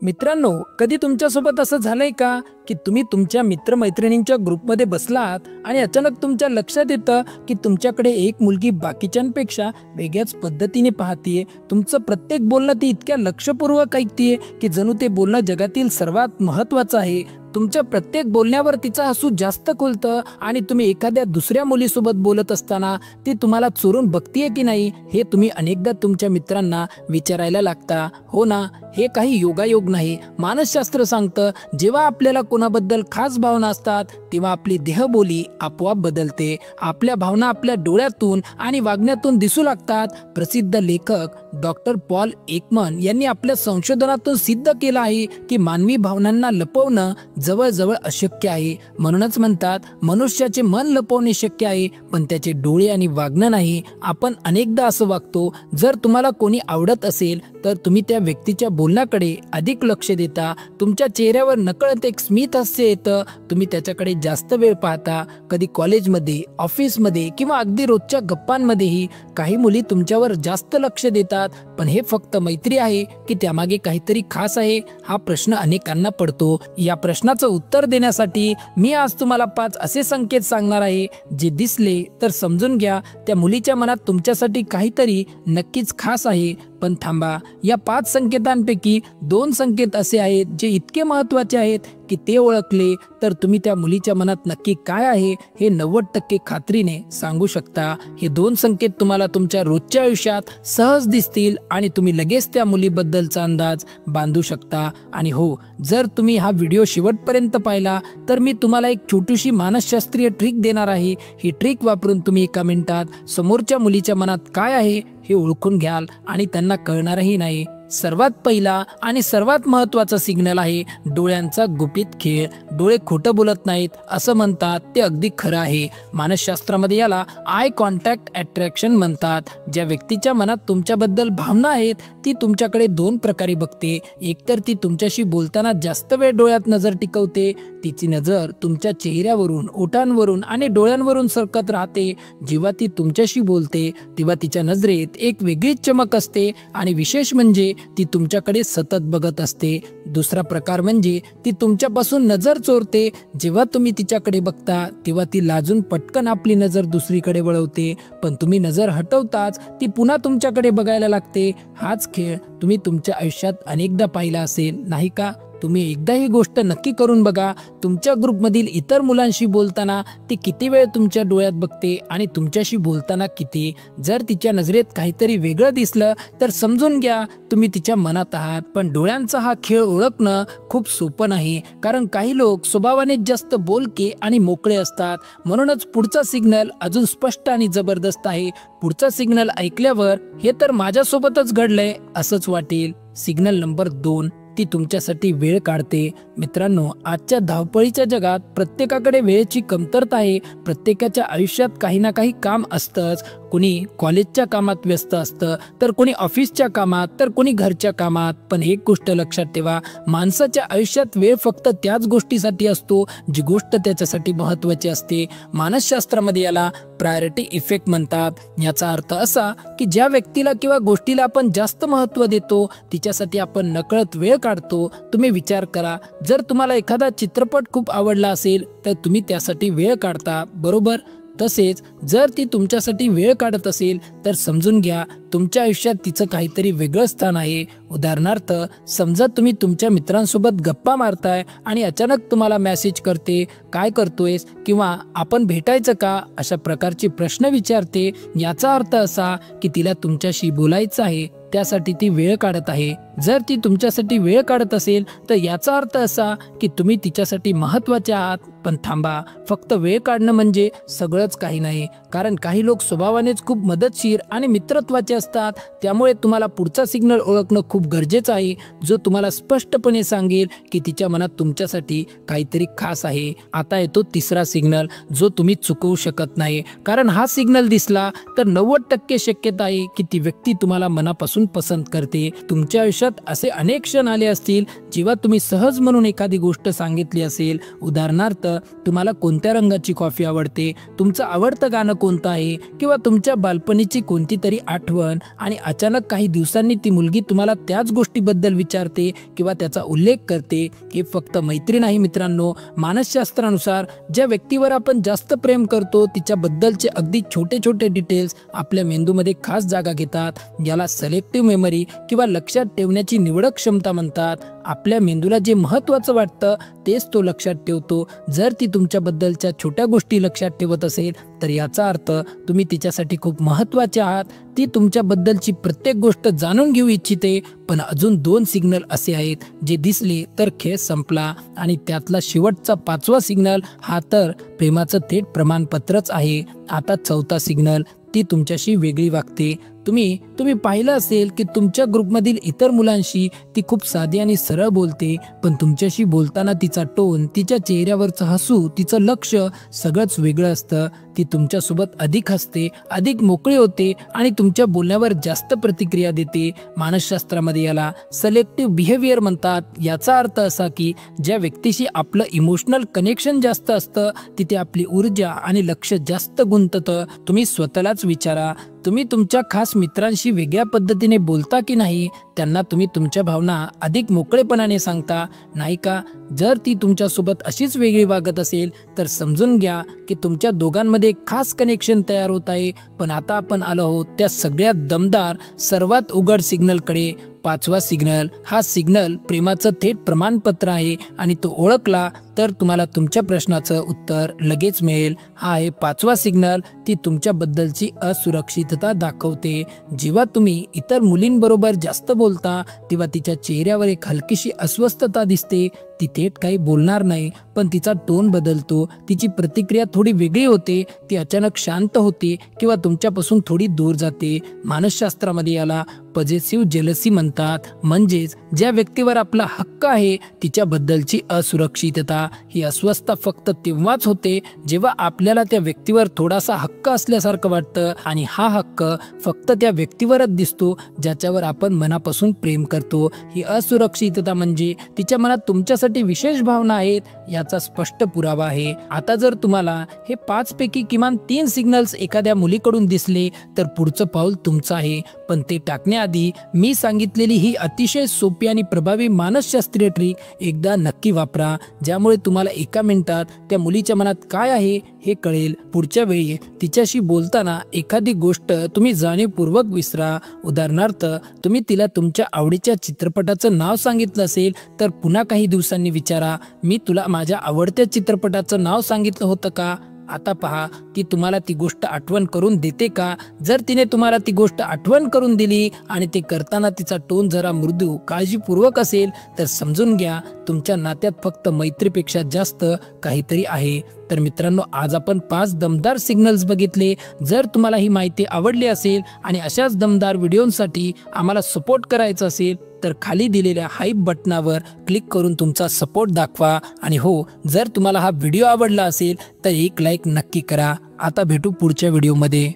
मित्रांनो, कधी तुमच्यासोबत असं झालंय का की तुम्ही तुमच्या मित्रमैत्रिणींच्या ग्रुपमध्ये बसलात आणि अचानक तुमच्या लक्षात येतं की तुमच्याकडे एक मुलगी बाकीच्यांपेक्षा वेगळ्याच पद्धतीने पाहतीये. तुमचं प्रत्येक बोलणं ती इतक्या लक्षपूर्वक ऐकतीये की जणू ते बोलणं जगातील सर्वात महत्त्वाचं आहे. तुमच्या प्रत्येक बोलण्यावर तिचं हसू जास्त खुलतं आणि तुम्ही एखाद्या दुसऱ्या मुलीसोबत बोलत असताना ती तुम्हाला चोरून बघतीये की नाही हे तुम्ही अनेकदा तुमच्या मित्रांना विचारायला लागता. हो ना, हे काही योगायोग नाही. मानसशास्त्र सांगतं जेव्हा आपल्याला कोणाबद्दल खास भावना असतात तेव्हा आपली देहबोली आपोआप बदलते. आपल्या भावना आपल्या डोळ्यातून आणि वागण्यातून दिसू लागतात. प्रसिद्ध लेखक डॉक्टर पॉल एकमन यांनी आपल्या संशोधनातून सिद्ध केलं आहे की मानवी भावनांना लपवणं जवळजवळ अशक्य आहे. म्हणूनच म्हणतात मनुष्याचे मन लपवणे शक्य आहे पण त्याचे डोळे आणि वागणं नाही. आपण अनेकदा असं वागतो, जर तुम्हाला कोणी आवडत असेल तर तुम्ही त्या व्यक्तीच्या बोलण्याकडे अधिक लक्ष देता. तुमच्या चेहऱ्यावर नकळत एक स्मित हास्य येतं. तुम्ही त्याच्याकडे जास्त वेळ पाहता. कधी कॉलेजमध्ये, ऑफिसमध्ये किंवा अगदी रोजच्या गप्पांमध्येही काही मुली तुमच्यावर जास्त लक्ष देतात. पण हे फक्त मैत्री आहे की त्यामागे काहीतरी खास आहे? हा प्रश्न अनेकांना पडतो. या प्रश्नाचं उत्तर देण्यासाठी मी आज तुम्हाला 5 असे संकेत सांगणार आहे जे दिसले तर समजून घ्या त्या मुलीच्या मनात तुमच्यासाठी काहीतरी नक्कीच खास आहे. पण थांबा, या 5 संकेतांपैकी 2 संकेत असे आहेत जे इतके महत्त्वाचे आहेत की ते ओळखले तर तुम्ही त्या मुलीच्या मनात नक्की काय आहे हे 90% खात्रीने सांगू शकता. हे 2 संकेत तुम्हाला तुमच्या रोजच्या आयुष्यात सहज दिसतील आणि तुम्ही लगेच त्या मुलीबद्दलचा अंदाज बांधू शकता. आणि हो, जर तुम्ही हा व्हिडिओ शेवटपर्यंत पाहिला तर मी तुम्हाला एक छोटीशी मानसशास्त्रीय ट्रिक देणार आहे. ही ट्रिक वापरून तुम्ही एका मिनिटात समोरच्या मुलीच्या मनात काय आहे हे ओळखून घ्याल आणि त्यांना कळणारही नाही. सर्वात पहिला आणि सर्वात महत्त्वाचा सिग्नल आहे डोळ्यांचा गुपित खेळ. डोळे खोटं बोलत नाहीत असं म्हणतात, ते अगदी खरं आहे. मानसशास्त्रामध्ये याला आय कॉन्टॅक्ट अट्रॅक्शन म्हणतात. ज्या व्यक्तीच्या मनात तुमच्याबद्दल भावना आहेत ती तुमच्याकडे 2 प्रकारे बघते. एकतर ती तुमच्याशी बोलताना जास्त वेळ डोळ्यात नजर टिकवते. तिची नजर तुमच्या चेहऱ्यावरून, ओठांवरून आणि डोळ्यांवरून सरकत राहते. जेव्हा ती तुमच्याशी बोलते तेव्हा तिच्या नजरेत एक वेगळीच चमक असते आणि विशेष म्हणजे ती तुमच्याकडे सतत बघत असते. दुसरा प्रकार म्हणजे ती तुमच्यापासून नजर चोरते. जेव्हा तुम्ही तिच्याकडे बघता तेव्हा ती लाजून पटकन आपली नजर दुसरीकडे वळवते, पण तुम्ही नजर हटवताच ती पुन्हा तुमच्याकडे बघायला लागते. हाच खेळ तुम्ही तुमच्या आयुष्यात अनेकदा पाहिला असेल, नाही का? तुम्ही एकदा ही गोष्ट नक्की करून बघा. तुमच्या ग्रुपमधील इतर मुलांशी बोलताना ती किती वेळ तुमच्या डोळ्यात बघते आणि तुमच्याशी बोलताना किती. जर तिच्या नजरेत काहीतरी वेगळं दिसलं तर समजून घ्या तुम्ही तिच्या मनात आहात. पण डोळ्यांचा हा खेळ ओळखणं खूप सोपं नाही, कारण काही लोक स्वभावाने जास्त बोलके आणि मोकळे असतात. म्हणूनच पुढचा सिग्नल अजून स्पष्ट आणि जबरदस्त आहे. पुढचा सिग्नल ऐकल्यावर हे तर माझ्यासोबतच घडलंय असंच वाटेल. सिग्नल नंबर 2, ती तुमच्यासाठी वेळ काढते. मित्रांनो, आजच्या धावपळीच्या जगात प्रत्येकाकडे वेळेची कमतरता आहे. प्रत्येकाच्या आयुष्यात काही ना काही काम असतंच. कोणी कॉलेजच्या कामात व्यस्त असतं, तर कोणी ऑफिसच्या कामात, तर कोणी घरच्या कामात. पण एक गोष्ट लक्षात ठेवा, माणसाच्या आयुष्यात वेळ फक्त त्याच गोष्टीसाठी असतो जी गोष्ट त्याच्यासाठी महत्त्वाची असते. मानसशास्त्रामध्ये याला प्रायोरिटी इफेक्ट म्हणतात. याचा अर्थ असा की ज्या व्यक्तीला किंवा गोष्टीला आपण जास्त महत्त्व देतो तिच्यासाठी आपण नकळत वेळ काढतो. तुम्ही विचार करा, जर तुम्हाला एखादा चित्रपट खूप आवडला असेल तर तुम्ही त्यासाठी वेळ काढता, बरोबर? तसेच जर ती तुमच्यासाठी वेळ काढत असेल तर समजून घ्या तुमच्या आयुष्यात तिचं काहीतरी वेगळं स्थान आहे. उदाहरणार्थ, समजा तुम्ही तुमच्या मित्रांसोबत गप्पा मारताय आणि अचानक तुम्हाला मेसेज करते, काय करतोयस किंवा आपण भेटायचं का, अशा प्रकारचे प्रश्न विचारते. याचा अर्थ असा की तिला तुमच्याशी बोलायचं आहे, त्यासाठी ती वेळ काढत आहे. जर ती तुमच्यासाठी वेळ काढत असेल तर याचा अर्थ असा की तुम्ही तिच्यासाठी महत्त्वाचे आहात. पण थांबा, फक्त वेळ काढणं म्हणजे सगळंच काही नाही, कारण काही लोक स्वभावानेच खूप मदतशीर आणि मित्रत्वाचे असतात. त्यामुळे तुम्हाला पुढचा सिग्नल ओळखणं खूप गरजेचं आहे, जो तुम्हाला स्पष्टपणे सांगेल की तिच्या मनात तुमच्यासाठी काहीतरी खास आहे. आता येतो तिसरा सिग्नल, जो तुम्ही चुकवू शकत नाही, कारण हा सिग्नल दिसला तर 90% शक्यता आहे की ती व्यक्ती तुम्हाला मनापासून पसंत करते. तुमच्या आयुष्यात असे अनेक क्षण आले असतील जेव्हा तुम्ही सहज म्हणून एखादी गोष्ट सांगितली असेल. उदाहरणार्थ, आवडतं, तुम्हाला कोणत्या रंगाची कॉफी आवडते, तुमचं आवडतं गाणं कोणतं आहे किंवा तुमच्या बालपणीची कोणती तरी आठवण आणि अचानक काही दिवसांनी ती मुलगी तुम्हाला त्याच गोष्टीबद्दल विचारते किंवा त्याचा उल्लेख करते. हे फक्त मैत्री नाही मित्रांनो. मानसशास्त्रानुसार ज्या व्यक्तीवर आपण जास्त प्रेम करतो तिच्याबद्दलचे अगदी छोटे छोटे डिटेल्स आपल्या मेंदूमध्ये खास जागा घेतात. याला सिलेक्टिव्ह मेमरी किंवा लक्षात ठेवण्याची निवडक क्षमता म्हणतात. आपल्या मेंदूला जे महत्त्वाचं वाटतं तेच तो लक्षात ठेवतो. जर ती तुमच्याबद्दलच्या छोट्या गोष्टी लक्षात ठेवत असेल तर याचा अर्थ तुम्ही तिच्यासाठी खूप महत्त्वाचे आहात. ती तुमच्याबद्दलची प्रत्येक गोष्ट जाणून घेऊ इच्छिते. पण अजून 2 सिग्नल असे आहेत जे दिसले तर खेळ संपला आणि त्यातला शेवटचा 5वा सिग्नल हा तर प्रेमाचं थेट प्रमाणपत्रच आहे. आता 4था सिग्नल, ती तुमच्याशी वेगळी वागते. तुम्ही पाहिलं असेल की तुमच्या ग्रुपमधील इतर मुलांशी ती खूप साधी आणि सरळ बोलते, पण तुमच्याशी बोलताना तिचा टोन, तिच्या चेहऱ्यावरचं हसू, तिचं लक्ष सगळंच वेगळं असतं. ती तुमच्यासोबत अधिक हसते, अधिक मोकळी होते आणि तुमच्या बोलण्यावर जास्त प्रतिक्रिया देते. मानसशास्त्रामध्ये याला सिलेक्टिव्ह बिहेवियर म्हणतात. याचा अर्थ असा की ज्या व्यक्तीशी आपलं इमोशनल कनेक्शन जास्त असतं तिथे आपली ऊर्जा आणि लक्ष जास्त गुंततं. तुम्ही स्वतःलाच विचारा, तुम्ही तुमच्या खास मित्रांशी वेगळ्या पद्धतीने बोलता की नाही? त्यांना तुम्ही तुमच्या भावना अधिक मोकळेपणाने सांगता, नाही का? जर ती तुमच्यासोबत अशीच वेगळी वागत असेल तर समजून घ्या की तुमच्या दोघांमध्ये एक खास कनेक्शन तयार होत आहे. पण आता आपण आलो आहोत त्या सगळ्यात दमदार, सर्वात उघड सिग्नलकडे. 5वा सिग्नल, हा सिग्नल प्रेमाचं थेट प्रमाणपत्र आहे आणि तो ओळखला तर तुम्हाला तुमच्या प्रश्नाचं उत्तर लगेच मिळेल. हा आहे 5वा सिग्नल. ती तुमच्याबद्दलची असुरक्षितता दाखवते. जेव्हा तुम्ही इतर मुलींबरोबर जास्त बोलता तेव्हा तिच्या चेहऱ्यावर एक हलकीशी अस्वस्थता दिसते. ती थेट काही बोलणार नाही पण तिचा टोन बदलतो, तिची प्रतिक्रिया थोडी वेगळी होते, ती अचानक शांत होते किंवा तुमच्यापासून थोडी दूर जाते. मानसशास्त्रामध्ये याला पॉझिटिव्ह जेलसी म्हणतात. म्हणजेच ज्या व्यक्तीवर आपला हक्क आहे तिच्याबद्दलची असुरक्षितता. ही अस्वस्थता फक्त तेव्हाच होते जेव्हा आपल्याला त्या व्यक्तीवर थोडासा हक्क असल्यासारखं वाटतं आणि हा हक्क फक्त त्या व्यक्तीवरच दिसतो ज्याच्यावर आपण मनापासून प्रेम करतो. ही असुरक्षितता म्हणजे तिच्या मनात तुमच्यासाठी विशेष भावना आहेत याचा स्पष्ट पुरावा आहे. आता जर तुम्हाला हे 5 पैकी किमान 3 सिग्नल्स एखाद्या मुलीकडून दिसले तर पुढचं पाऊल तुमचं आहे. पण ते टाकण्याआधी मी सांगितलेली ही अतिशय सोपी आणि प्रभावी मानसशास्त्रीय ट्रिक एकदा नक्की वापरा, ज्यामुळे तुम्हाला एका मिनिटात त्या मुलीच्या मनात काय आहे हे कळेल. पुढच्या वेळी तिच्याशी बोलताना एखादी गोष्ट तुम्ही जाणीवपूर्वक विसरा. उदाहरणार्थ, तुम्ही तिला तुमच्या आवडीच्या चित्रपटाचं नाव सांगितलं असेल तर पुन्हा काही दिवसांनी विचारा, मी तुला माझ्या आवडत्या चित्रपटाचं नाव सांगितलं होतं का? आता पहा, ती तुम्हाला ती गोष्ट आठवण करून देते का? जर तिने तुम्हाला ती गोष्ट आठवण करून दिली आणि ते करताना तिचा टोन जरा मृदू, काळजीपूर्वक असेल तर समजून घ्या तुमच्या नात्यात फक्त मैत्रीपेक्षा जास्त काहीतरी आहे. तर मित्रांनो, आज आपण 5 दमदार सिग्नल्स बघितले. जर तुम्हाला ही माहिती आवडली असेल आणि अशाच दमदार व्हिडिओंसाठी आम्हाला सपोर्ट करायचा असेल तर खाली दिलेल्या हाईप बटनावर क्लिक करून तुमचा सपोर्ट दाखवा. आणि हो, जर तुम्हाला हा व्हिडिओ आवडला असेल तर एक लाईक नक्की करा. आता भेटू पुढच्या व्हिडिओमध्ये.